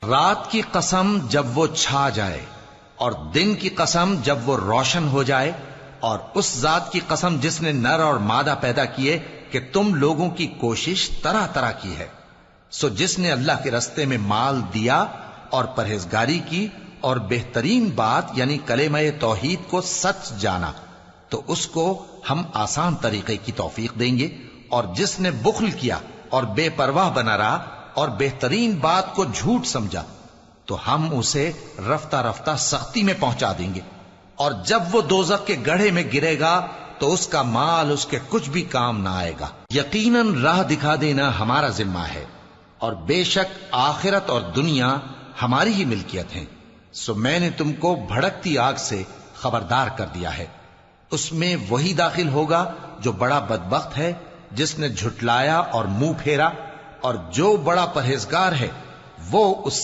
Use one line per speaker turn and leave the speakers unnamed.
رات کی قسم جب وہ چھا جائے اور دن کی قسم جب وہ روشن ہو جائے، اور اس ذات کی قسم جس نے نر اور مادہ پیدا کیے کہ تم لوگوں کی کوشش طرح طرح کی ہے۔ سو جس نے اللہ کے رستے میں مال دیا اور پرہیزگاری کی اور بہترین بات یعنی کلمہ توحید کو سچ جانا، تو اس کو ہم آسان طریقے کی توفیق دیں گے، اور جس نے بخل کیا اور بے پرواہ بنا رہا اور بہترین بات کو جھوٹ سمجھا، تو ہم اسے رفتہ رفتہ سختی میں پہنچا دیں گے، اور جب وہ دوزخ کے گڑھے میں گرے گا تو اس کا مال اس کے کچھ بھی کام نہ آئے گا۔ یقیناً راہ دکھا دینا ہمارا ذمہ ہے، اور بے شک آخرت اور دنیا ہماری ہی ملکیت ہیں۔ سو میں نے تم کو بھڑکتی آگ سے خبردار کر دیا ہے، اس میں وہی داخل ہوگا جو بڑا بدبخت ہے، جس نے جھٹلایا اور منہ پھیرا، اور جو بڑا پرہیزگار ہے وہ اس